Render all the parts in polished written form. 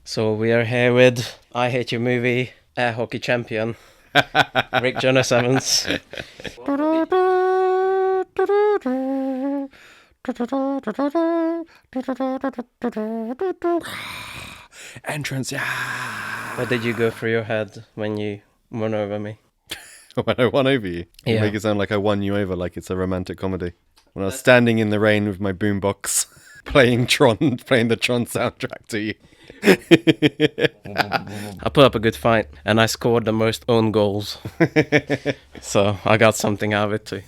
So we are here with I Hate Your Movie air hockey champion, Rick Jonas Evans. Entrance, yeah. What did you go through your head when you won over me? When I won over you. You Yeah. make it sound like I won you over, like it's a romantic comedy. When I was standing in the rain with my boombox, playing the Tron soundtrack to you. I put up a good fight and I scored the most own goals. So I got something out of it too.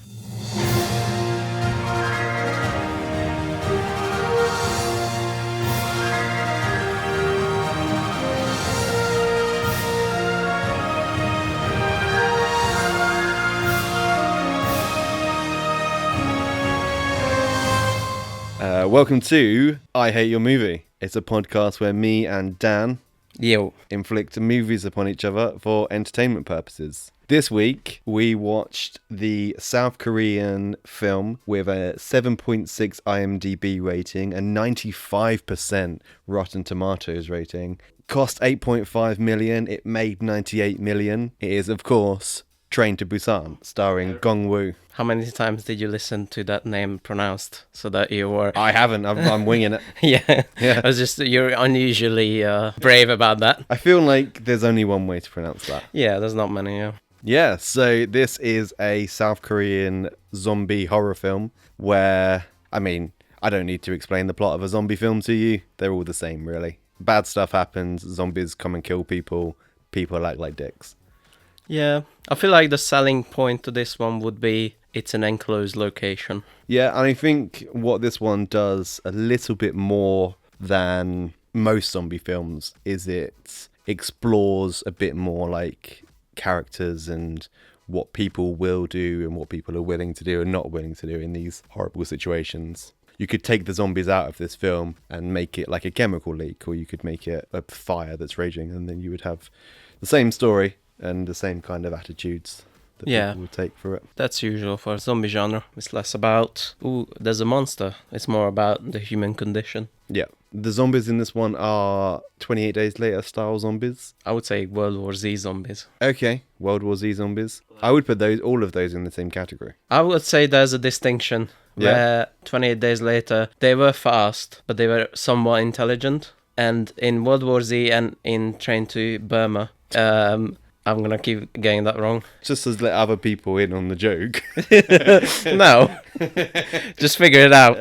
Welcome to I Hate Your Movie. It's a podcast where me and Dan Yo. inflict movies upon each other for entertainment purposes. This week, we watched the South Korean film with a 7.6 IMDb rating and 95% Rotten Tomatoes rating. Cost 8.5 million, it made 98 million. It is, of course, Train to Busan, starring Gong Woo. How many times did you listen to that name pronounced so that you were... I haven't, I'm winging it. Yeah. Yeah. I was just, you're unusually brave about that. I feel like there's only one way to pronounce that. Yeah, there's not many, yeah. Yeah, so this is a South Korean zombie horror film where, I mean, I don't need to explain the plot of a zombie film to you. They're all the same, really. Bad stuff happens, zombies come and kill people, people act like dicks. Yeah, I feel like the selling point to this one would be it's an enclosed location. Yeah, and I think what this one does a little bit more than most zombie films is it explores a bit more like characters and what people will do and what people are willing to do and not willing to do in these horrible situations. You could take the zombies out of this film and make it like a chemical leak, or you could make it a fire that's raging, and then you would have the same story and the same kind of attitudes that people would take for it. That's usual for zombie genre. It's less about, ooh, there's a monster. It's more about the human condition. Yeah. The zombies in this one are 28 Days Later style zombies. I would say World War Z zombies. Okay, World War Z zombies. I would put all of those in the same category. I would say there's a distinction where 28 Days Later, they were fast, but they were somewhat intelligent. And in World War Z and in Train to Burma, I'm going to keep getting that wrong. Just to let other people in on the joke. No. Just figure it out.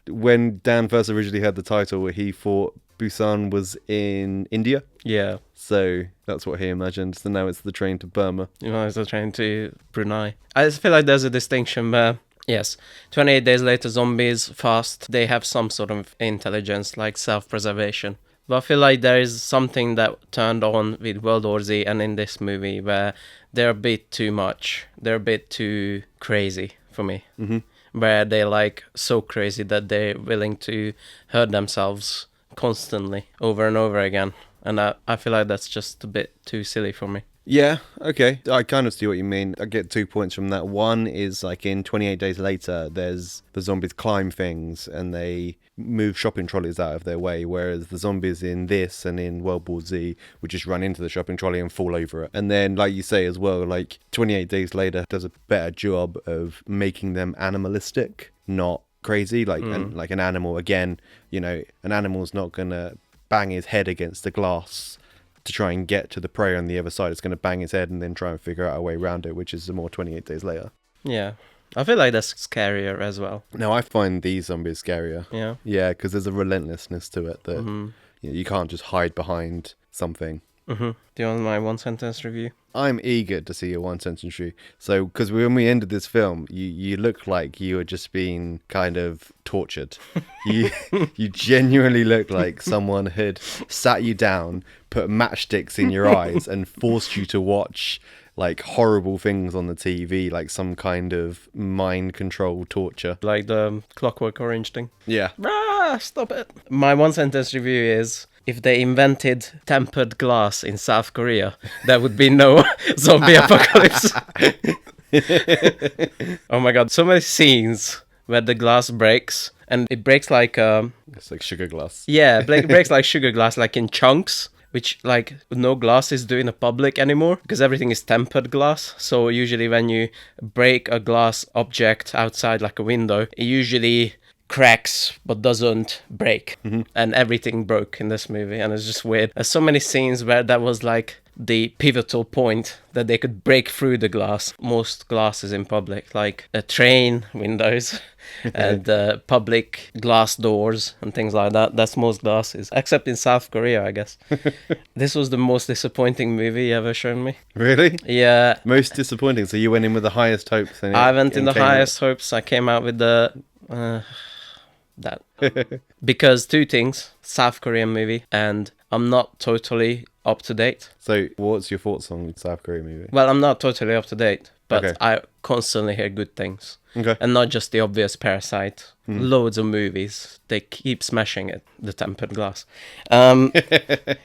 When Dan first originally had the title, he thought Busan was in India. Yeah. So that's what he imagined. So now it's the Train to Burma. You know, it's the Train to Brunei. I just feel like there's a distinction where, yes, 28 Days Later, zombies, fast, they have some sort of intelligence, like self-preservation. But I feel like there is something that turned on with World War Z and in this movie where they're a bit too much. They're a bit too crazy for me. Mm-hmm. Where they're like so crazy that they're willing to hurt themselves constantly over and over again. And I feel like that's just a bit too silly for me. Yeah, okay. I kind of see what you mean. I get 2 points from that. One is like in 28 Days Later, there's the zombies climb things and they move shopping trolleys out of their way, whereas the zombies in this and in World War Z would just run into the shopping trolley and fall over it. And then, like you say as well, like 28 Days Later does a better job of making them animalistic, not crazy. Like like an animal, again, you know, an animal's not gonna bang his head against the glass to try and get to the prey on the other side. It's going to bang its head and then try and figure out a way around it, which is the more 28 Days Later. Yeah. I feel like that's scarier as well. No, I find these zombies scarier. Yeah. Yeah, because there's a relentlessness to it that you know, you can't just hide behind something. Mm-hmm. Do you want my one sentence review? I'm eager to see your one sentence review. So, because when we ended this film, you looked like you were just being kind of tortured. you genuinely looked like someone had sat you down, put matchsticks in your eyes, and forced you to watch like horrible things on the TV, like some kind of mind control torture. Like the Clockwork Orange thing. Yeah. Ah, stop it. My one sentence review is, if they invented tempered glass in South Korea, there would be no zombie apocalypse. Oh my god, so many scenes where the glass breaks, and it breaks like It's like sugar glass. yeah, breaks like sugar glass, like in chunks, which like no glass is doing in public anymore because everything is tempered glass. So usually when you break a glass object outside like a window, it usually cracks but doesn't break. And everything broke in this movie, and it's just weird. There's so many scenes where that was like the pivotal point that they could break through the glass. Most glasses in public, like train windows and public glass doors and things like that, that's most glasses, except in South Korea, I guess. This was the most disappointing movie you ever shown me. Really? Yeah, Most disappointing. So you went in with the highest hopes. And I went in the came out- highest hopes. I came out with the that because two things: South Korean movie, and I'm not totally up to date. So what's your thoughts on the South Korea movie? Well, I'm not totally up to date, but Okay. I constantly hear good things. Okay. And not just the obvious Parasite. Loads of movies. They keep smashing it, the tempered glass. I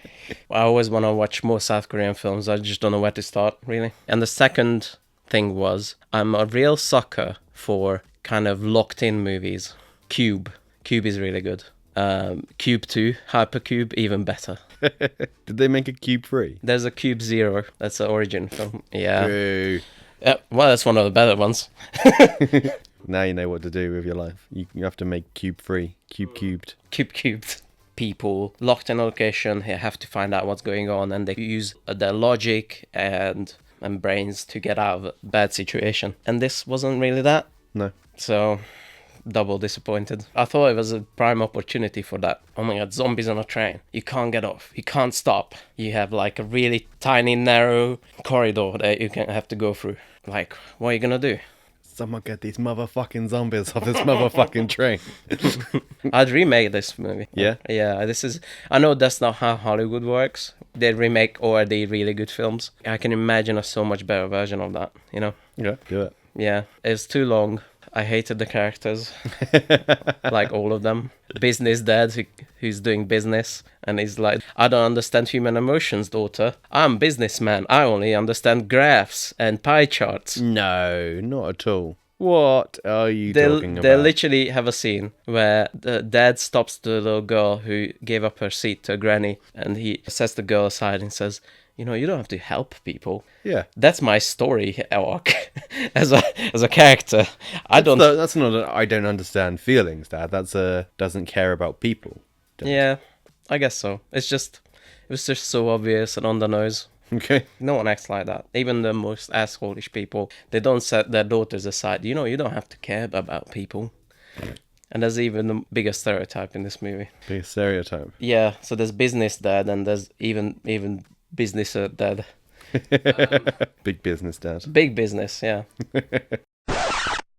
always want to watch more South Korean films. I just don't know where to start, really. And the second thing was, I'm a real sucker for kind of locked-in movies. Cube. Cube is really good. Cube 2, Hypercube, even better. Did they make a Cube 3? There's a Cube 0. That's the origin film. Yeah. Boo. Well, that's one of the better ones. Now you know what to do with your life. You have to make Cube 3. Cubed. Cubed. People locked in a location, they have to find out what's going on, and they use their logic and brains to get out of a bad situation. And this wasn't really that. No. So, double disappointed. I thought it was a prime opportunity for that. Oh my god, zombies on a train. You can't get off. You can't stop. You have like a really tiny, narrow corridor that you can have to go through. Like, what are you gonna do? Someone get these motherfucking zombies off this motherfucking train. I'd remake this movie. Yeah? Yeah, this is... I know that's not how Hollywood works. They remake already really good films. I can imagine a so much better version of that, you know? Yeah, do it. Yeah, it's too long. I hated the characters. Like all of them. Business dad who's doing business. And he's like, I don't understand human emotions, daughter. I'm businessman. I only understand graphs and pie charts. No, not at all. What are you They talking they about? literally have a scene where the dad stops the little girl who gave up her seat to granny, and he sets the girl aside and says, you know, you don't have to help people. Yeah. That's my story arc as a character. I don't. That's not a I don't understand feelings, Dad. That's a doesn't care about people. Yeah, I guess so. It was just so obvious and on the nose. Okay. No one acts like that. Even the most asshole-ish people, they don't set their daughters aside. You know, you don't have to care about people. And there's even a bigger stereotype in this movie. Big stereotype. Yeah, so there's business dad, and there's even business dad. Big business, Dad. Big business, yeah.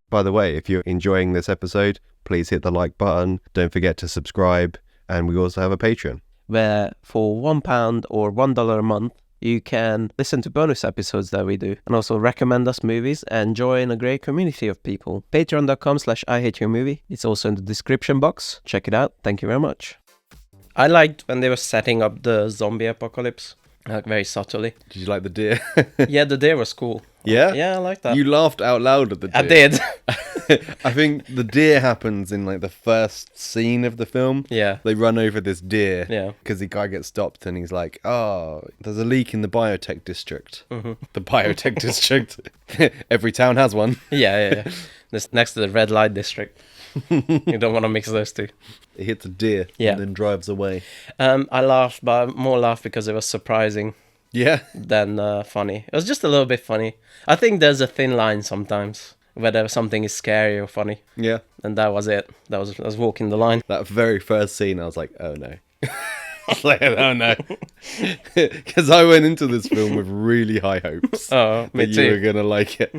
By the way, if you're enjoying this episode, please hit the like button. Don't forget to subscribe. And we also have a Patreon. Where for £1 or $1 a month, you can listen to bonus episodes that we do, and also recommend us movies and join a great community of people. Patreon.com/IHateYourMovie. It's also in the description box. Check it out. Thank you very much. I liked when they were setting up the zombie apocalypse, like very subtly. Did you like the deer? Yeah, the deer was cool. Yeah? Yeah, I like that. You laughed out loud at the deer. I did. I think the deer happens in like the first scene of the film. Yeah. They run over this deer. Yeah. Because the guy gets stopped and he's like, oh, there's a leak in the biotech district. Mm-hmm. The biotech district. Every town has one. Yeah. This next to the red light district. You don't want to mix those two. It hits a deer Yeah. and then drives away. I laughed, but I more laughed because it was surprising Yeah. than funny. It was just a little bit funny. I think there's a thin line sometimes, whether something is scary or funny. Yeah. And that was it. I was walking the line. That very first scene, I was like, oh no. I was like, oh no. Because I went into this film with really high hopes. Oh, me that you were too. going to like it.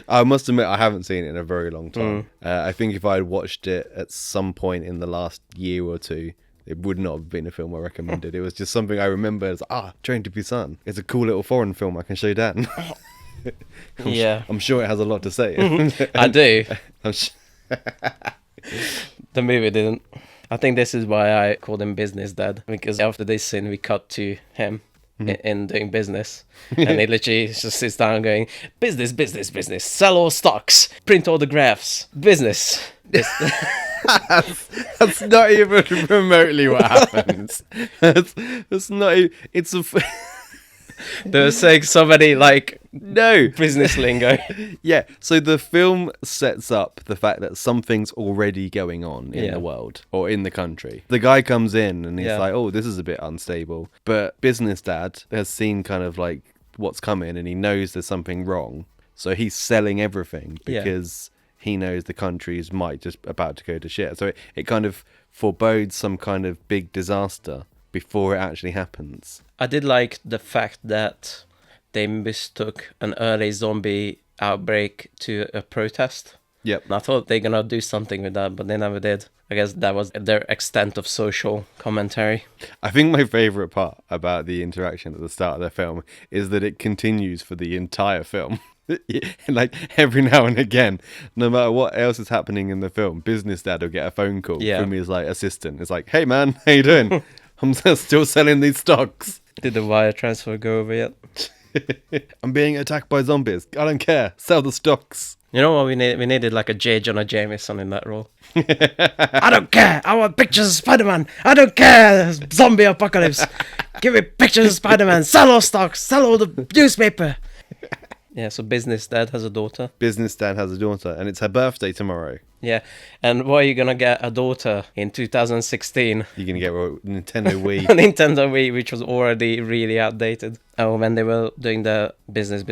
I must admit, I haven't seen it in a very long time. I think if I had watched it at some point in the last year or two, it would not have been a film I recommended. It was just something I remember as, Train to Busan. It's a cool little foreign film I can show Dan. Yeah, I'm sure it has a lot to say. I do. I'm sh- The movie didn't. I think this is why I called him Business Dad, because after this scene we cut to him in doing business. And he literally just sits down going, business, business, business, sell all stocks, print all the graphs, business. That's not even remotely what happens. That's not. It's a. They were saying so many No. business lingo. Yeah, so the film sets up the fact that something's already going on in Yeah. the world or in the country. The guy comes in and he's Yeah. like, oh, this is a bit unstable. But business dad has seen kind of like what's coming and he knows there's something wrong. So he's selling everything Yeah. because he knows the country's might just about to go to shit. So it kind of forebodes some kind of big disaster before it actually happens. I did like the fact that they mistook an early zombie outbreak to a protest. Yep. And I thought they're gonna do something with that, but they never did. I guess that was their extent of social commentary. I think my favourite part about the interaction at the start of the film is that it continues for the entire film. Like every now and again, no matter what else is happening in the film, business dad will get a phone call from his like assistant. It's like, hey man, how you doing? I'm still selling these stocks. Did the wire transfer go over yet? I'm being attacked by zombies. I don't care. Sell the stocks. You know what we need? We needed like a J. Jonah Jameson in that role. I don't care. I want pictures of Spider-Man. I don't care. Zombie apocalypse. Give me pictures of Spider-Man. Sell all stocks. Sell all the newspaper. Yeah, so business dad has a daughter. Business dad has a daughter, and it's her birthday tomorrow. Yeah, and what are you gonna get a daughter in 2016? You're gonna get a Nintendo Wii. A Nintendo Wii, which was already really outdated. Oh, when they were doing the business,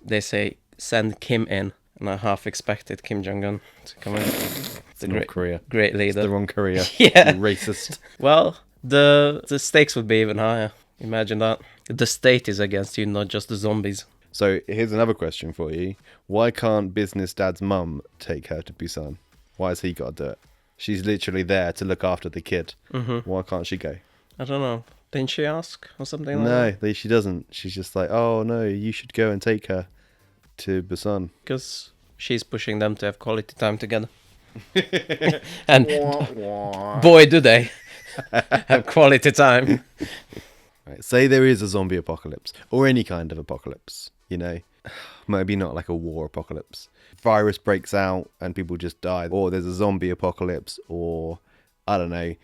they say send Kim in, and I half expected Kim Jong-un to come in. It's North Korea. Great It's leader. the wrong Korea. Yeah. Racist. Well, the stakes would be even higher. Imagine that. The state is against you, not just the zombies. So here's another question for you. Why can't business dad's mum take her to Busan? Why has he got to do it? She's literally there to look after the kid. Mm-hmm. Why can't she go? I don't know. Didn't she ask or something like that? No, she doesn't. She's just like, oh no, you should go and take her to Busan. Because she's pushing them to have quality time together. And boy, do they have quality time. Right, say there is a zombie apocalypse or any kind of apocalypse, you know, maybe not like a war apocalypse. Virus breaks out and people just die, or there's a zombie apocalypse, or I don't know,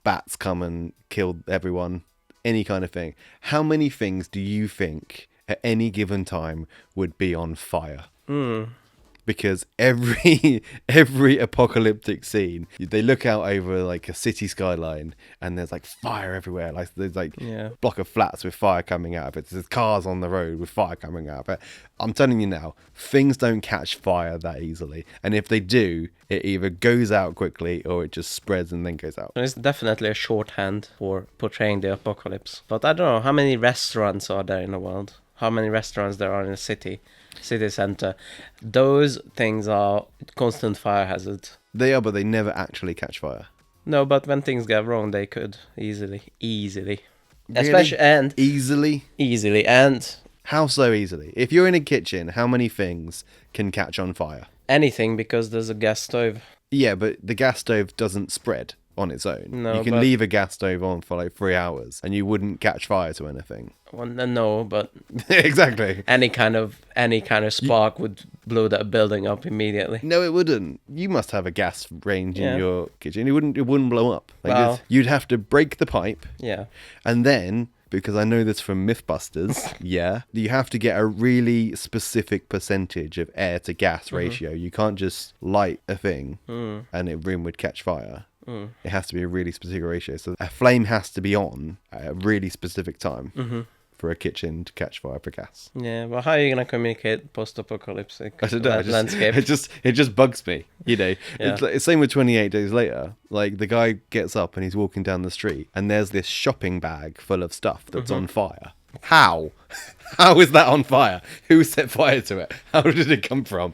bats come and kill everyone, any kind of thing. How many things do you think at any given time would be on fire? Because every apocalyptic scene, they look out over like a city skyline and there's like fire everywhere. Like there's like block of flats with fire coming out of it. There's cars on the road with fire coming out of it. I'm telling you now, things don't catch fire that easily. And if they do, it either goes out quickly or it just spreads and then goes out. It's definitely a shorthand for portraying the apocalypse. But I don't know, how many restaurants are there in the world? How many restaurants there are in a city center? Those things are constant fire hazard. They are, but they never actually catch fire. No, but when things get wrong, they could easily. Really? Especially and Easily? and How so easily? If you're in a kitchen, how many things can catch on fire? anything, because there's a gas stove. Yeah, but the gas stove doesn't spread on its own. No, you can but- leave a gas stove on for like 3 hours and you wouldn't catch fire to anything. Well, no, but Exactly. any kind of spark would blow that building up immediately. No, it wouldn't. You must have a gas range Yeah. in your kitchen. It wouldn't blow up. Like Well- you'd have to break the pipe, Yeah. and then, because I know this from Mythbusters, you have to get a really specific percentage of air to gas ratio. You can't just light a thing and the room would catch fire. It has to be a really specific ratio. So a flame has to be on at a really specific time for a kitchen to catch fire for gas. Yeah, well, how are you going to communicate post-apocalyptic I don't know. landscape? It just bugs me, you know. Yeah. It's like, same with 28 Days Later. Like the guy gets up and he's walking down the street and there's this shopping bag full of stuff that's on fire. How? How is that on fire? Who set fire to it? How did it come from?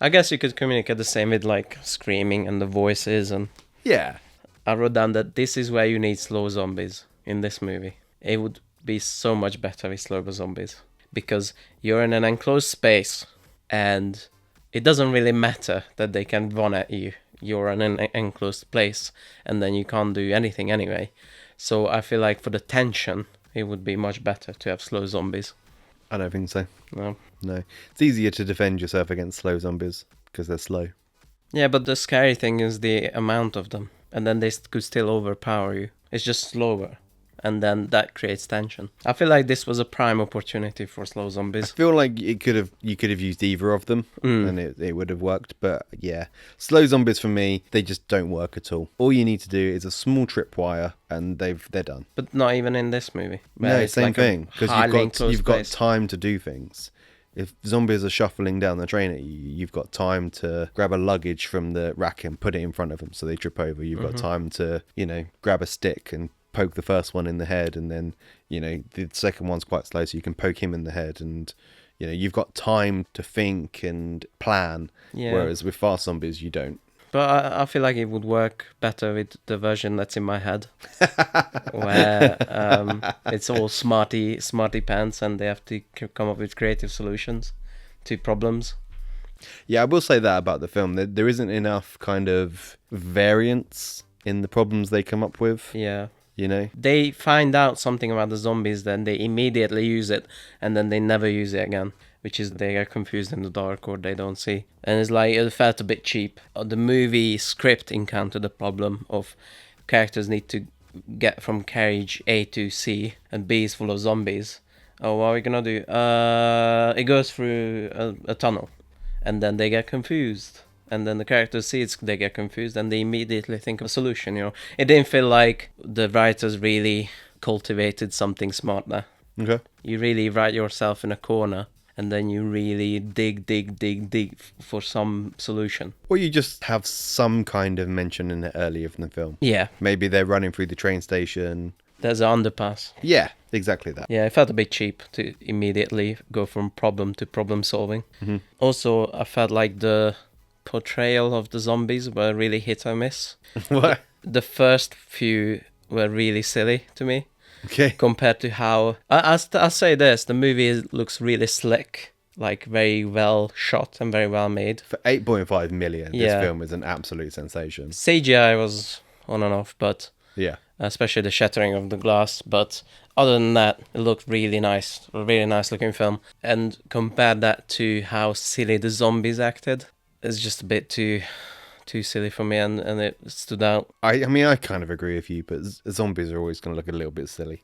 I guess you could communicate the same with like screaming and the voices. And Yeah. I wrote down that this is where you need slow zombies in this movie. It would be so much better with slower zombies, because you're in an enclosed space and it doesn't really matter that they can run at you. You're in an enclosed place and then you can't do anything anyway. So I feel like for the tension it would be much better to have slow zombies. I don't think so. No. No. It's easier to defend yourself against slow zombies because they're slow. Yeah, but the scary thing is the amount of them. And then they could still overpower you. It's just slower. And then that creates tension. I feel like this was a prime opportunity for slow I zombies. feel like you could have used either of them and it would have worked. But yeah, slow zombies for me, they just don't work at all. All you need to do is a small tripwire and they're done. But not even in this movie. No, where it's same like a thing. Because highly enclosed you've got place. time to do things. If zombies are shuffling down the train at you, you've got time to grab a luggage from the rack and put it in front of them so they trip over. You've got time to, grab a stick and poke the first one in the head, and then, the second one's quite slow, so you can poke him in the head, and, you've got time to think and plan, Yeah. whereas with fast zombies, you don't. But I feel like it would work better with the version that's in my head, where it's all smarty pants, and they have to come up with creative solutions to problems. Yeah, I will say that about the film. There isn't enough kind of variance in the problems they come up with, Yeah. They find out something about the zombies, then they immediately use it, and then they never use it again. Which is they are confused in the dark or they don't see. And it's like, it felt a bit cheap. The movie script encountered the problem of characters need to get from carriage A to C, and B is full of zombies. Oh, what are we gonna do? It goes through a tunnel, and then they get confused. And then the characters see it, they get confused, and they immediately think of a solution, It didn't feel like the writers really cultivated something smart there. Okay. You really write yourself in a corner, and then you really dig for some solution. Or you just have some kind of mention in it earlier in the film. Yeah, Maybe they're running through the train station. there's an underpass. Yeah, exactly that. Yeah, it felt a bit cheap to immediately go from problem to problem solving. Also, I felt like the portrayal of the zombies were really hit or miss. What? The first few were really silly to me. Okay. Compared to how I'll say this, the movie looks really slick, like very well shot and very well made. For 8.5 million, Yeah. this film is an absolute sensation. CGI was on and off, but Yeah. especially the shattering of the glass. But other than that, it looked really nice, a really nice looking film. And compare that to how silly the zombies acted, it's just a bit too silly for me, and it stood out. I mean, I kind of agree with you, but zombies are always going to look a little bit silly.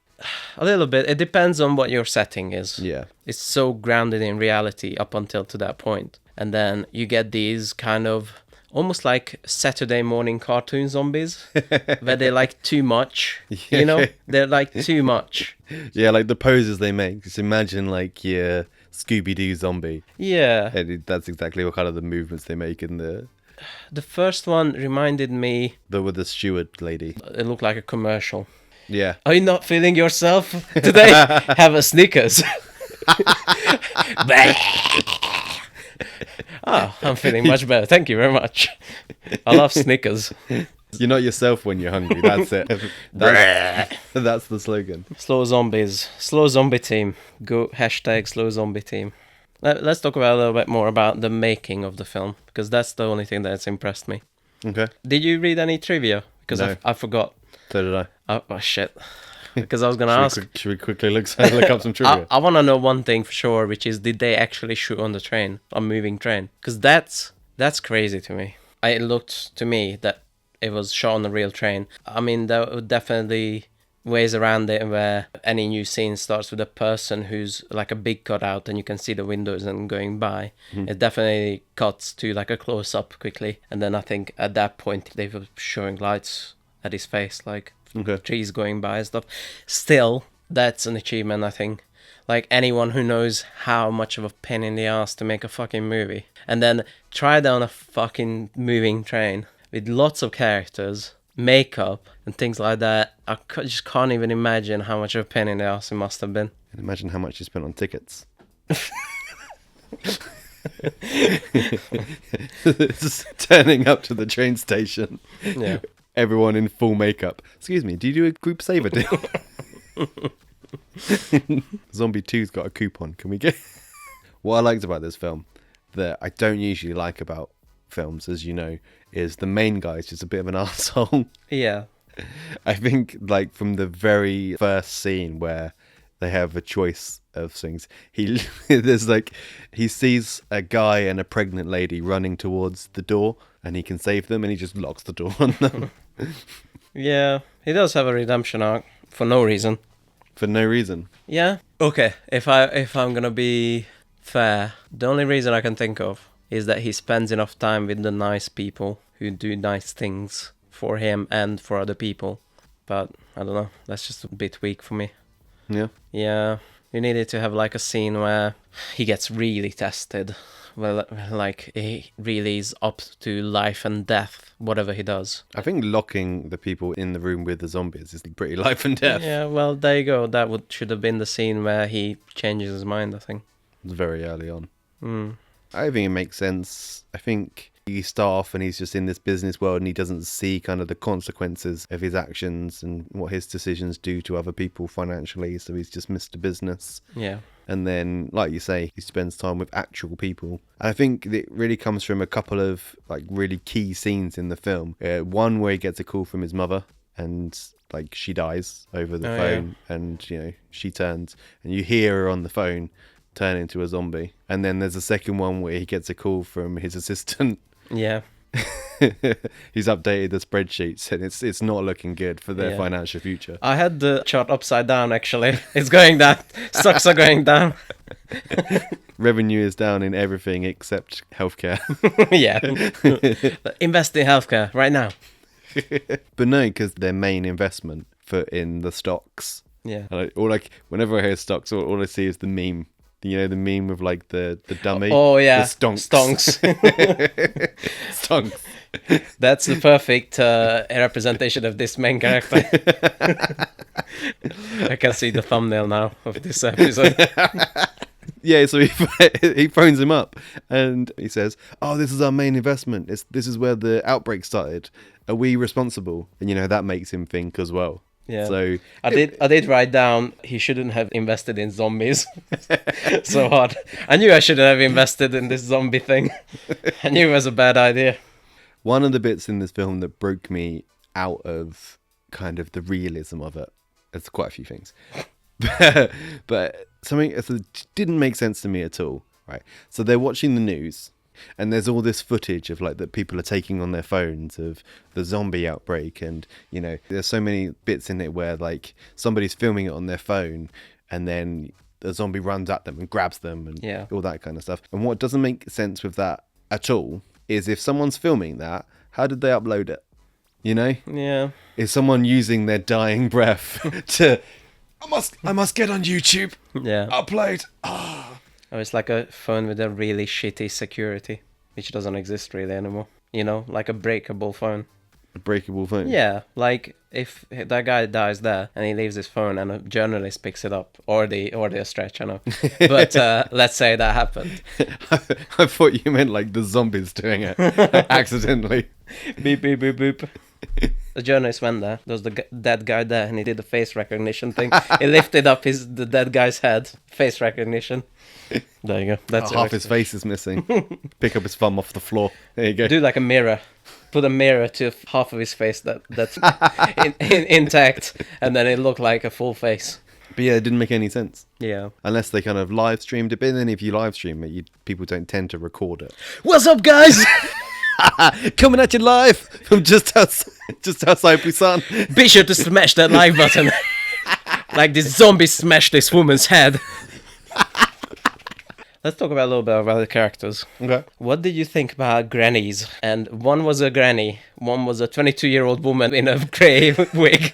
A little bit. It depends on what your setting is. Yeah. It's so grounded in reality up until to that point. And then you get these kind of almost like Saturday morning cartoon zombies where they're like too much, They're like too much. Yeah, like the poses they make. Just imagine like your Scooby-Doo zombie. Yeah. That's exactly what kind of the movements they make in The first one reminded me, with the steward lady. it looked like a commercial. Yeah. Are you not feeling yourself today? Have a Snickers. Oh, I'm feeling much better. Thank you very much. I love Snickers. You're not yourself when you're hungry. That's it. That's the slogan. Slow zombies. Slow zombie team. Go hashtag slow zombie team. Let's talk about a little bit more about the making of the film, because that's the only thing that's impressed me. Okay. Did you read any trivia? Because No. I forgot. So did I. Oh shit. Because I was going to ask. Should we quickly look up some trivia? I want to know one thing for sure, which is, did they actually shoot on the train, a moving train? Because that's crazy to me. It looked to me that it was shot on a real train. I mean, there were definitely ways around it where any new scene starts with a person who's like a big cutout and you can see the windows and going by. It definitely cuts to like a close-up quickly. And then I think at that point they were showing lights at his face, like Okay. trees going by and stuff. Still, that's an achievement, I think. Like, anyone who knows how much of a pain in the ass to make a fucking movie, and then try down a fucking moving train with lots of characters, makeup, and things like that, I just can't even imagine how much of a pain in the ass it must have been. And imagine how much you spent on tickets. Just turning up to the train station. Yeah. Everyone in full makeup. Excuse me, do you do a group saver deal? Zombie 2's got a coupon. Can we get... What I liked about this film that I don't usually like about films, as you know, is the main guy is just a bit of an arsehole. Yeah. I think, like, from the very first scene where they have a choice of things, he sees a guy and a pregnant lady running towards the door, and he can save them, and he just locks the door on them Yeah, he does have a redemption arc for no reason. for no reason. Yeah. Okay, if I'm gonna be fair, the only reason I can think of is that he spends enough time with the nice people who do nice things for him and for other people. But I don't know, that's just a bit weak for me. Yeah. Yeah, you needed to have like a scene where he gets really tested. Well, like he really is up to life and death, whatever he does. I think locking the people in the room with the zombies is pretty life and death. Yeah, well, there you go. That should have been the scene where he changes his mind, I think. It's very early on. Mm. I think it makes sense. I think you start off and he's just in this business world and he doesn't see kind of the consequences of his actions and what his decisions do to other people financially. So he's just Mr. Business. Yeah. And then, like you say, he spends time with actual people. And I think it really comes from a couple of like really key scenes in the film. One where he gets a call from his mother and like she dies over the phone, and you know she turns and you hear her on the phone turn into a zombie. And then there's a second one where he gets a call from his assistant. Yeah. He's updated the spreadsheets and it's not looking good for their financial future. I had the chart upside down, actually. It's going down. Stocks are going down. Revenue is down in everything except healthcare. Yeah. Invest in healthcare right now. But no, because their main investment in the stocks. Yeah. Or like whenever I hear stocks, all I see is the meme. You know, the meme of like the dummy. Oh yeah, the stonks. Stonks. That's the perfect representation of this main character. I can see the thumbnail now of this episode. Yeah, so he phones him up and he says, "Oh, this is our main investment. This is where the outbreak started. Are we responsible?" And you know that makes him think as well. Yeah. So I did write down he shouldn't have invested in zombies so hard. I knew I shouldn't have invested in this zombie thing. I knew it was a bad idea. One of the bits in this film that broke me out of kind of the realism of it, there's quite a few things, but something that didn't make sense to me at all. Right, so they're watching the news. And there's all this footage of like that people are taking on their phones of the zombie outbreak, and you know there's so many bits in it where like somebody's filming it on their phone, and then the zombie runs at them and grabs them and all that kind of stuff. And what doesn't make sense with that at all is if someone's filming that, how did they upload it? You know? Yeah. Is someone using their dying breath to? I must get on YouTube. Yeah. Upload. Oh, it's like a phone with a really shitty security, which doesn't exist really anymore. You know, like a breakable phone. A breakable phone? Yeah, like if that guy dies there and he leaves his phone and a journalist picks it up, or the stretch, I know. But let's say that happened. I thought you meant like the zombies doing it accidentally. Beep, beep, beep, beep. The journalist went there. There was the dead guy there, and he did the face recognition thing. He lifted up the dead guy's head. Face recognition. There you go. That's half his face is missing. Pick up his thumb off the floor. There you go. Do like a mirror. Put a mirror to half of his face that's intact, and then it looked like a full face. But yeah, it didn't make any sense. Yeah. Unless they kind of live streamed it. But then if you live stream it, people don't tend to record it. What's up, guys? Coming at you live from just outside Busan. Be sure to smash that like button. Like this zombie smashed this woman's head. Let's talk about a little bit about the characters. Okay. What did you think about grannies? And one was a granny, one was a 22-year-old woman in a grey wig.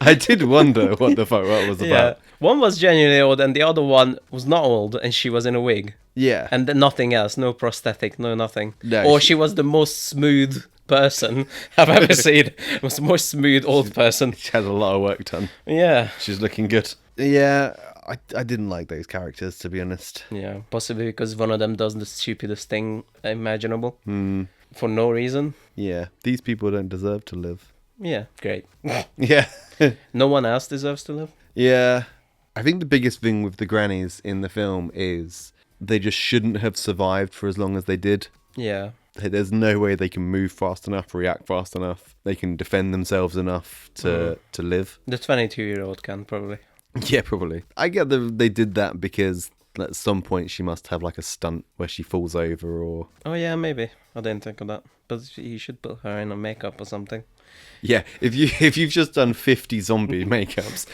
I did wonder what the fuck that was about. One was genuinely old and the other one was not old and she was in a wig. Yeah. And then nothing else, no prosthetic, no nothing. No, or she was the most smooth person I've ever seen. It was the most smooth old person. She had a lot of work done. Yeah. She's looking good. Yeah, I didn't like those characters, to be honest. Yeah, possibly because one of them does the stupidest thing imaginable. Mm. For no reason. Yeah, these people don't deserve to live. Yeah, great. Yeah. No one else deserves to live? Yeah. I think the biggest thing with the grannies in the film is they just shouldn't have survived for as long as they did. Yeah. There's no way they can move fast enough, react fast enough. They can defend themselves enough to live. The 22-year-old can probably. Yeah, probably. I get that they did that because at some point she must have like a stunt where she falls over or... Oh yeah, maybe. I didn't think of that. But you should put her in a makeup or something. Yeah, if you've just done 50 zombie makeups,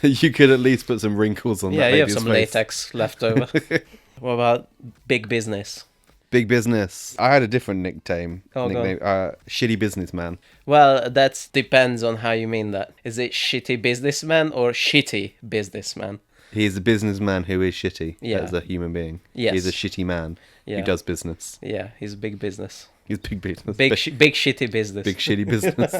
you could at least put some wrinkles on that Yeah, you have baby's some face. latex left over. What about big business? Big business. I had a different nickname. Oh, go nickname Shitty Businessman. Well, that depends on how you mean that. Is it shitty businessman or shitty businessman? He's a businessman who is shitty Yeah. as a human being. Yes. He's a shitty man Yeah. who does business. Yeah, he's big business. He's big business. Big shitty business. big shitty business.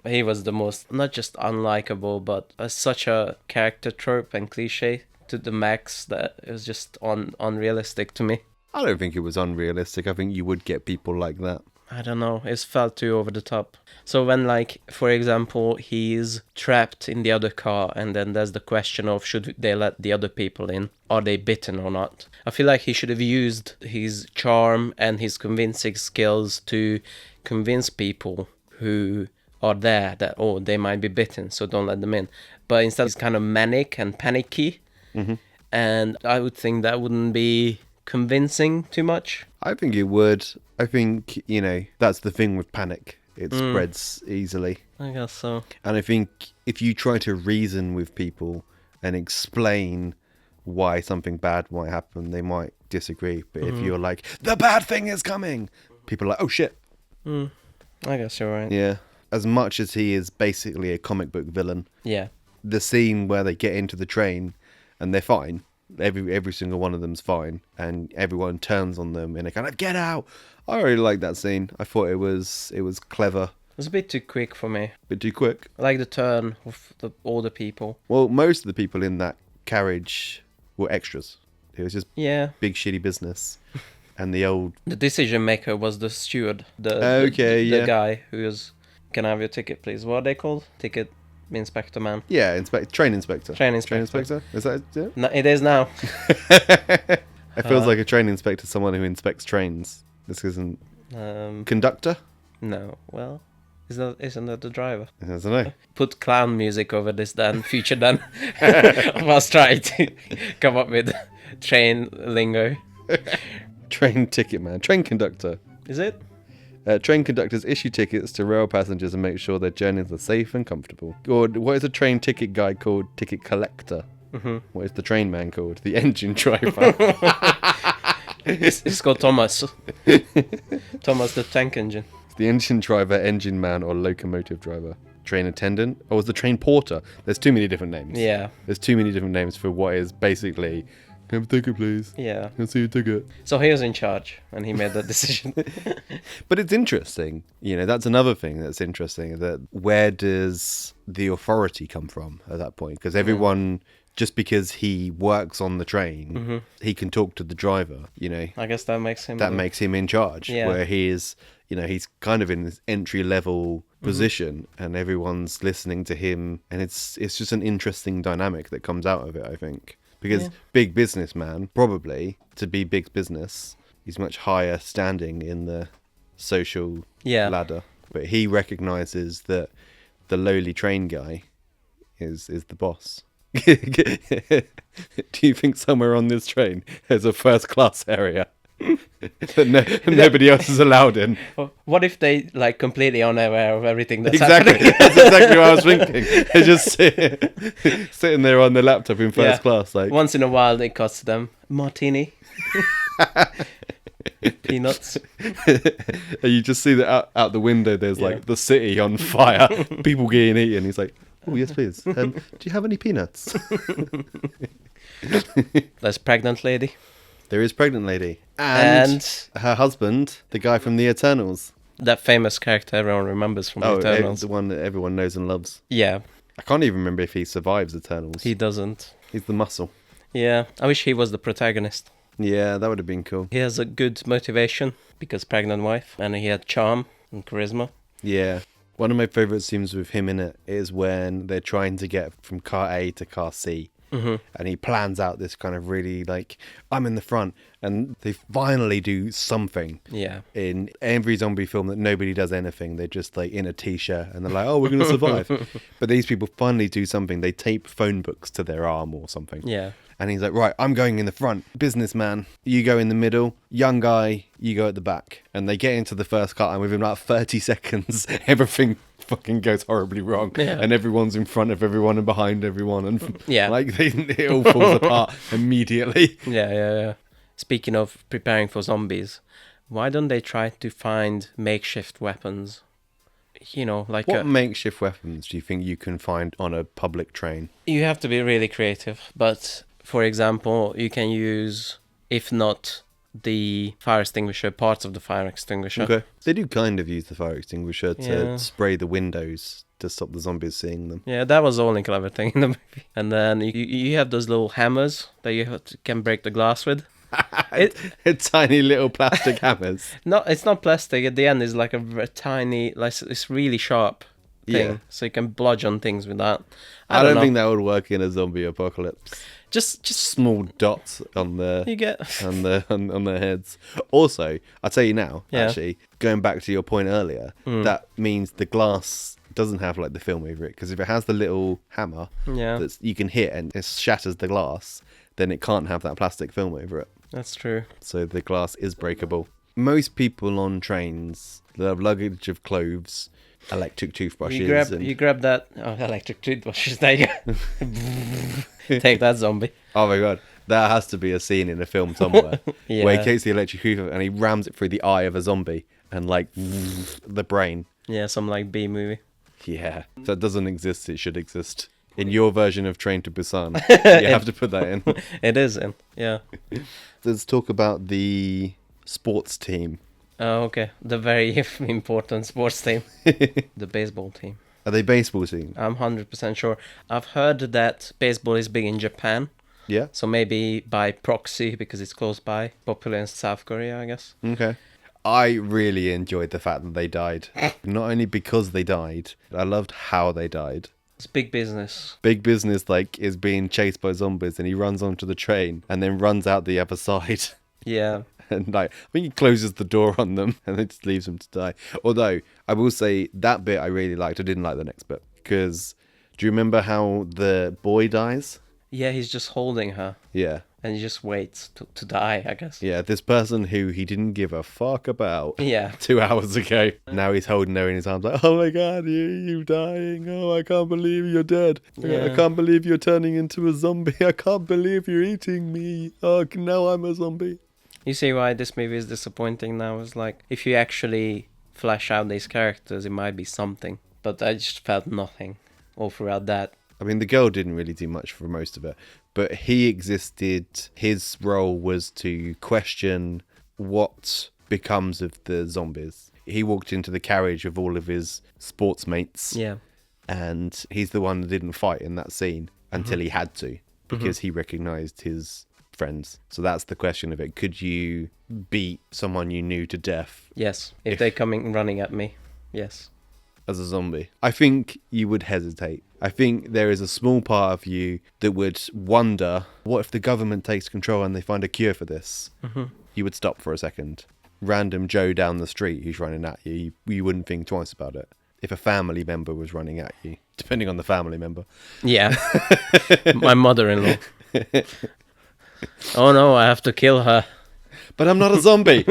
He was the most, not just unlikable, but such a character trope and cliche to the max that it was just unrealistic to me. I don't think it was unrealistic. I think you would get people like that. I don't know, it felt too over the top. So when, like, for example, he's trapped in the other car and then there's the question of should they let the other people in? Are they bitten or not? I feel like he should have used his charm and his convincing skills to convince people who are there that, oh, they might be bitten, so don't let them in. But instead he's kind of manic and panicky. Mm-hmm. And I would think that wouldn't be convincing too much. I think it would. I think, that's the thing with panic. It spreads easily. I guess so. And I think if you try to reason with people and explain why something bad might happen, they might disagree. But if you're like, the bad thing is coming, people are like, oh shit. I guess you're right. Yeah. As much as he is basically a comic book villain, Yeah. the scene where they get into the train and they're fine. Every single one of them's fine, and everyone turns on them in a kind of get out. I really like that scene. I thought it was clever. It was a bit too quick for me. Bit too quick. I like the turn of all the people. Well, most of the people in that carriage were extras. It was just Yeah. big shitty business, and the old The decision maker was the steward. The guy who was, can I have your ticket, please? What are they called? Ticket inspector man. yeah train inspector. Train inspector. Is that it? No, it is now. It feels like a train inspector, someone who inspects trains. This isn't conductor. No. Well, isn't that the driver? I don't know. Put clown music over this then, feature then. I was trying to come up with train lingo. Train ticket man. Train conductor. Is it? Train conductors issue tickets to rail passengers and make sure their journeys are safe and comfortable. Or what is a train ticket guy called? Ticket collector. Mm-hmm. What is the train man called? The engine driver. It's called Thomas. Thomas the tank engine. The engine driver, engine man, or locomotive driver. Train attendant. Or was the train porter? There's too many different names. Yeah. There's too many different names for what is basically... Can I have a ticket, please? Yeah. Can I see your ticket? So he was in charge and he made that decision. But it's interesting. That's another thing that's interesting. That where does the authority come from at that point? Because everyone, just because he works on the train, he can talk to the driver, I guess that makes him... That makes him in charge. Yeah. Where he is, he's kind of in this entry-level position and everyone's listening to him. And it's just an interesting dynamic that comes out of it, I think. Because big businessman, probably, to be big business, he's much higher standing in the social ladder. But he recognises that the lowly train guy is the boss. Do you think somewhere on this train there's a first class area that nobody else is allowed in? What if they completely unaware of everything that's Exactly. happening? That's exactly what I was thinking. They're just sitting there on their laptop in first class. Once in a while it costs them martini. Peanuts. And you just see that out the window there's the city on fire, people getting eaten. He's like, oh yes please, do you have any peanuts? There's pregnant lady. There is pregnant lady and her husband, the guy from the Eternals, that famous character everyone remembers from the Eternals. The one that everyone knows and loves. Yeah, I can't even remember if he survives Eternals. he doesn't. He's the muscle. Yeah, I wish he was the protagonist. Yeah, that would have been cool. He has a good motivation because pregnant wife, and he had charm and charisma. Yeah. One of my favourite scenes with him in it is when they're trying to get from car A to car C. Mm-hmm. And he plans out this kind of really I'm in the front And they finally do something. Yeah. In every zombie film that nobody does anything, they're just like in a t-shirt and they're like, oh, we're going to survive. But these people finally do something. They tape phone books to their arm or something. Yeah. And he's like, right, I'm going in the front. Businessman, you go in the middle. Young guy, you go at the back. And they get into the first car, and within about 30 seconds, everything fucking goes horribly wrong. Yeah. And everyone's in front of everyone and behind everyone. And Yeah. like it all falls apart immediately. Yeah. Speaking of preparing for zombies, why don't they try to find makeshift weapons? You know, like What makeshift weapons do you think you can find on a public train? you have to be really creative. But for example, you can use, if not the fire extinguisher, parts of the fire extinguisher. Okay. They do kind of use the fire extinguisher to Yeah. spray the windows to stop the zombies seeing them. Yeah, that was the only clever thing in the movie. And then you have those little hammers that can break the glass with. Tiny little plastic hammers. No, it's not plastic. At the end, it's like a tiny, like it's really sharp thing, Yeah. so you can bludgeon things with that. I don't know. think that would work in a zombie apocalypse. Just Small dots on their you get. on their heads. Also, I'll tell you now, Yeah. actually, going back to your point earlier, that means the glass doesn't have like the film over it, because if it has the little hammer Yeah, that you can hit and it shatters the glass, then it can't have that plastic film over it. that's true. So the glass is breakable. Most people on trains, they have luggage of clothes, electric toothbrushes. You grab that electric toothbrushes. There you go. Take that, zombie. Oh my god, that has to be a scene in a film somewhere Yeah. where he takes the electric toothbrush and he rams it through the eye of a zombie and like the brain. Yeah, some like B movie. Yeah, that doesn't exist. It should exist. In your version of Train to Busan, you have to put that in. It is in. Yeah. Let's talk about the sports team. Oh, okay. The very important sports team, the baseball team. Are they baseball team? I'm 100% sure. I've heard that baseball is big in Japan, Yeah. so maybe by proxy because it's close by. Popular in South Korea, I guess. Okay. I really enjoyed the fact that they died. Not only because they died, I loved how they died. It's big business. Big Business like is being chased by zombies and he runs onto the train and then runs out the other side. Yeah. And like, I think he closes the door on them and then just leaves them to die. Although I will say that bit I really liked. I didn't like the next bit because do you remember how the boy dies? Yeah, he's just holding her Yeah. and he just waits to die, I guess. Yeah, this person who he didn't give a fuck about Yeah. 2 hours ago. Now he's holding her in his arms like, oh my god, you dying. Oh, I can't believe you're dead. Yeah. I can't believe you're turning into a zombie. I can't believe you're eating me. Oh, now I'm a zombie. You see why this movie is disappointing now? It's like, if you actually flesh out these characters, it might be something. But I just felt nothing all throughout that. I mean, the girl didn't really do much for most of it, but he existed. His role was to question what becomes of the zombies. He walked into the carriage of all of his sports mates, Yeah. and he's the one that didn't fight in that scene until he had to, because he recognized his friends. So that's the question of it. Could you beat someone you knew to death Yes. If If- they're coming running at me. Yes. as a zombie? I think you would hesitate. I think there is a small part of you that would wonder, what if the government takes control and they find a cure for this? You would stop for a second. Random Joe down the street who's running at you, you wouldn't think twice about it. If a family member was running at you, depending on the family member. Yeah. My mother-in-law. Oh no, I have to kill her. But I'm not a zombie.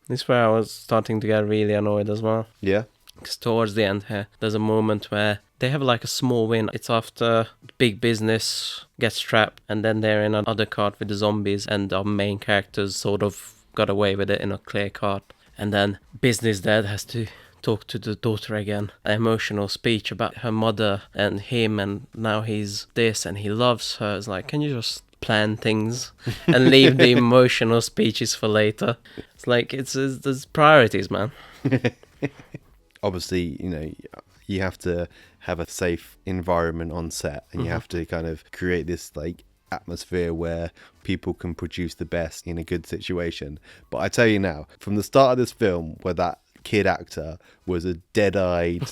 This is where I was starting to get really annoyed as well. Yeah. Because towards the end here, there's a moment where they have like a small win. It's after Big Business gets trapped and then they're in another cart with the zombies and our main characters sort of got away with it in a clear cart. And then Business Dad has to talk to the daughter again. An emotional speech about her mother and him, and now he's this and he loves her. It's like, can you just plan things and leave the emotional speeches for later? It's like, there's priorities, man. Obviously, you know, you have to have a safe environment on set and you have to kind of create this like atmosphere where people can produce the best in a good situation. But I tell you now, from the start of this film where that kid actor was a dead-eyed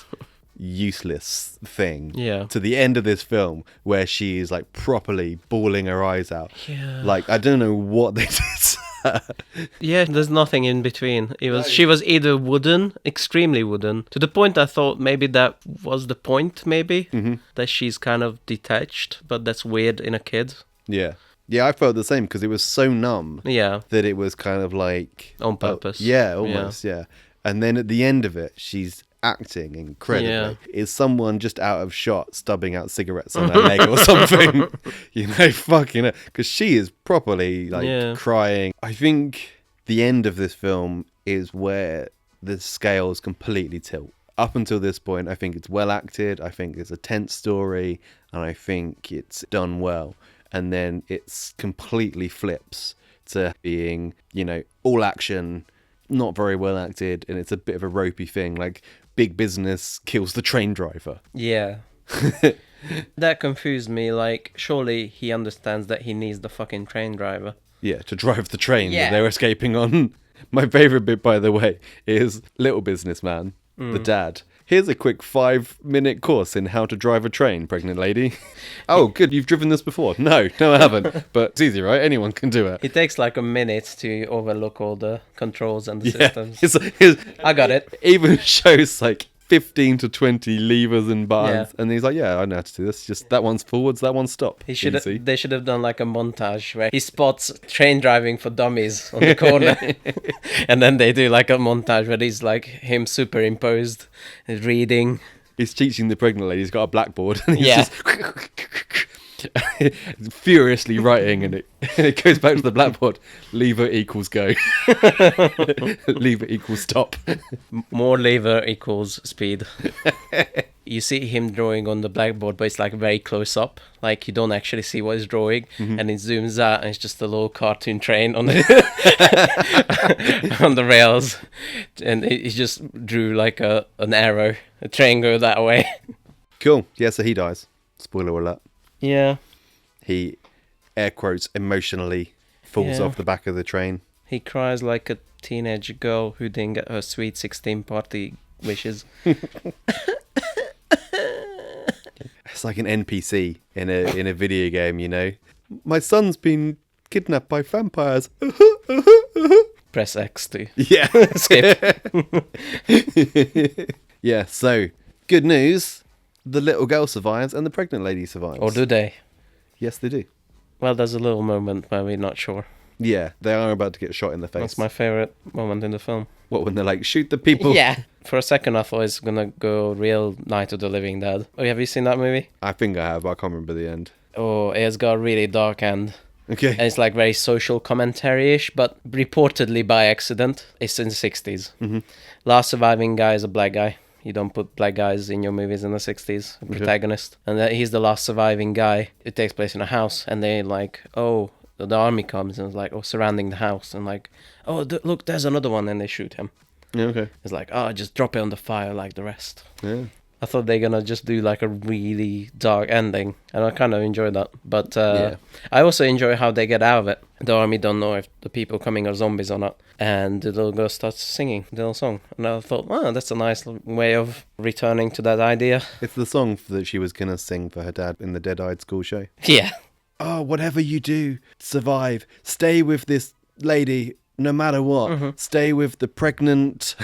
useless thing Yeah. to the end of this film where she is like properly bawling her eyes out. Yeah. Like, I don't know what they did to her. Yeah, there's nothing in between. She was either wooden, extremely wooden, to the point I thought maybe that was the point, maybe that she's kind of detached, but that's weird in a kid. Yeah. Yeah, I felt the same because it was so numb Yeah, that it was kind of like... on purpose. yeah, almost, yeah. And then at the end of it, she's acting incredibly. Yeah. Is someone just out of shot stubbing out cigarettes on her leg or something? You know, fucking it. Because she is properly like crying. I think the end of this film is where the scales completely tilt. Up until this point, I think it's well acted. I think it's a tense story, and I think it's done well. And then it's completely flips to being, you know, all action, not very well acted, and it's a bit of a ropey thing. Like, big business kills the train driver. Yeah. That confused me. Like, surely he understands that he needs the fucking train driver. Yeah, to drive the train Yeah. that they're escaping on. My favourite bit, by the way, is Little Businessman, the dad. Here's a quick 5-minute course in how to drive a train, pregnant lady. Oh, good, you've driven this before. No, I haven't. But it's easy, right? Anyone can do it. It takes like a minute to overlook all the controls and the Yeah, systems. I got it. Even shows like 15 to 20 levers and buttons, Yeah. and he's like, yeah, I know how to do this. Just that one's forwards, that one's stop. They Easy. should have done like a montage where he spots train driving for dummies on the corner, and then they do like a montage where he's like him superimposed reading. He's teaching the pregnant lady. He's got a blackboard, and he's Yeah. just furiously writing, and it goes back to the blackboard. Lever equals go. Lever equals stop. More lever equals speed. You see him drawing on the blackboard, but it's like very close up. Like you don't actually see what he's drawing, and it zooms out, and it's just a little cartoon train on the on the rails, and he just drew like an arrow, a train go that way. Cool. Yeah, so he dies. Spoiler alert. Yeah, He, air quotes, emotionally falls Yeah. off the back of the train. he cries like a teenage girl who didn't get her sweet 16 party wishes. It's like an NPC in a video game, you know. My son's been kidnapped by vampires. Press X to Yeah. skip. Yeah, so good news. The little girl survives and the pregnant lady survives. Or do they? Yes, they do. Well, there's a little moment where we're not sure. Yeah, they are about to get shot in the face. That's my favorite moment in the film. What, when they're like, shoot the people? Yeah. For a second, I thought it's gonna go real Night of the Living Dead. Oh, have you seen that movie? I think I have, but I can't remember the end. Oh, it's got a really dark end. Okay. And it's like very social commentary-ish, but reportedly by accident. It's in the 60s. Mm-hmm. Last surviving guy is a black guy. You don't put black guys in your movies in the 60s, a protagonist. And he's the last surviving guy. It takes place in a house, and they like, oh, the army comes, and it's like, oh, surrounding the house, and like, oh, look, there's another one, and they shoot him. Yeah, okay. It's like, oh, just drop it on the fire like the rest. Yeah. I thought they're gonna just do like a really dark ending, and I kind of enjoy that. But Yeah. I also enjoy how they get out of it. The army don't know if the people coming are zombies or not, and the little girl starts singing the little song. And I thought, wow, that's a nice way of returning to that idea. It's the song that she was going to sing for her dad in the Dead-Eyed School show. Yeah. Oh, whatever you do, survive. Stay with this lady no matter what. Stay with the pregnant,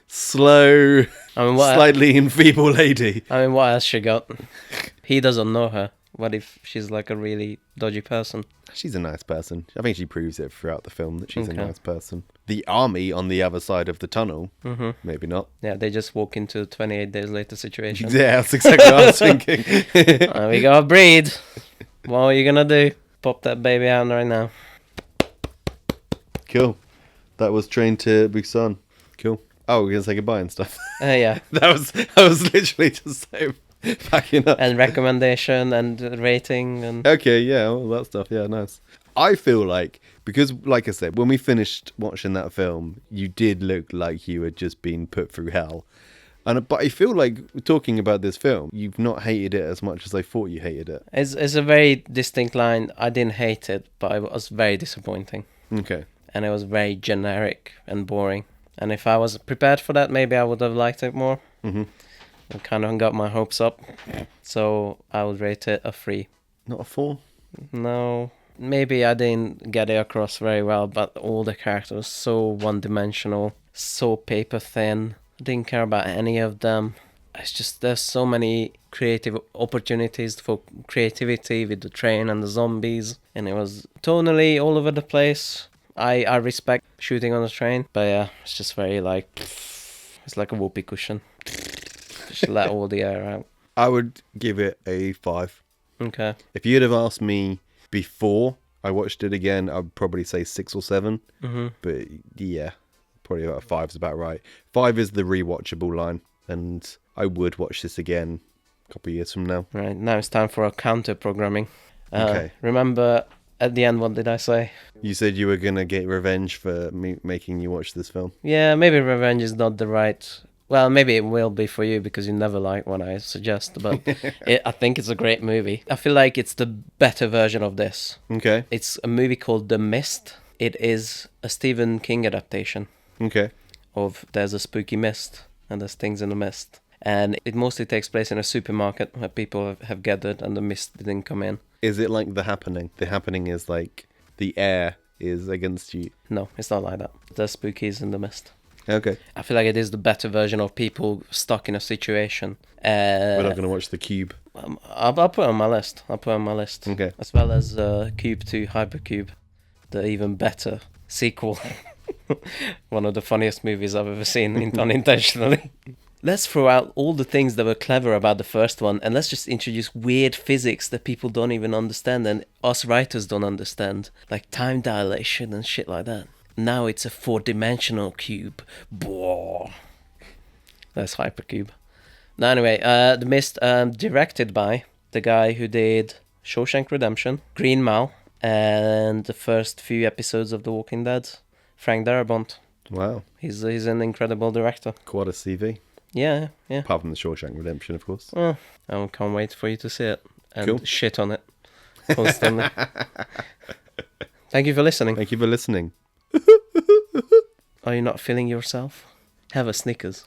slow, I mean, what? slightly enfeebled lady. I mean, what else she got? He doesn't know her. What if she's like a really dodgy person? She's a nice person. I think she proves it throughout the film that she's a Okay. nice person. The army on the other side of the tunnel, maybe not. Yeah, they just walk into 28 days later situation. Yeah, that's exactly what I was thinking. We gotta breed. What are you gonna do? Pop that baby out right now. Cool. That was Train to Busan. Cool. Oh, we're going to say goodbye and stuff. Yeah. I was literally just so backing up. And recommendation and rating and Okay, yeah, all that stuff. Yeah, nice. I feel like, because, like I said, when we finished watching that film, you did look like you had just been put through hell. But I feel like, talking about this film, you've not hated it as much as I thought you hated it. it's a very distinct line. I didn't hate it, but it was very disappointing. Okay. And it was very generic and boring. And if I was prepared for that, maybe I would have liked it more. Mm-hmm. I kind of got my hopes up. So I would rate it a 3. Not a 4? No, maybe I didn't get it across very well, but all the characters were so one-dimensional, so paper thin. I didn't care about any of them. It's just there's so many creative opportunities for creativity with the train and the zombies, and it was tonally all over the place. I respect shooting on a train, but yeah, it's just very like it's like a whoopee cushion. Just let all the air out. I would give it a 5. Okay. If you'd have asked me before I watched it again, I'd probably say 6 or 7. Mm-hmm. But yeah, probably about a 5 is about right. 5 is the rewatchable line, and I would watch this again a couple of years from now. Right, now it's time for our counter programming. Okay. Remember at the end, what did I say? You said you were going to get revenge for me making you watch this film. Yeah, maybe revenge is not the right... Well, maybe it will be for you because you never like what I suggest, but I think it's a great movie. I feel like it's the better version of this. Okay. It's a movie called The Mist. It is a Stephen King adaptation Okay. of There's a Spooky Mist and There's Things in the Mist. And it mostly takes place in a supermarket where people have gathered and the mist didn't come in. Is it like The Happening? The Happening is like the air is against you. No, it's not like that. There's spookies in the mist. Okay. I feel like it is the better version of people stuck in a situation. We're not going to watch The Cube. I'll put it on my list. Okay. As well as Cube 2 Hypercube, the even better sequel. One of the funniest movies I've ever seen unintentionally. Let's throw out all the things that were clever about the first one, and let's just introduce weird physics that people don't even understand and us writers don't understand, like time dilation and shit like that. Now it's a 4-dimensional cube. Boah. That's Hypercube. Now anyway, The Mist, directed by the guy who did Shawshank Redemption, Green Mile, and the first few episodes of The Walking Dead, Frank Darabont. Wow. He's an incredible director. Quite a CV. Yeah. Apart from The Shawshank Redemption, of course. Oh, I can't wait for you to see it and Cool. shit on it constantly. Thank you for listening. Thank you for listening. Are you not feeling yourself? Have a Snickers.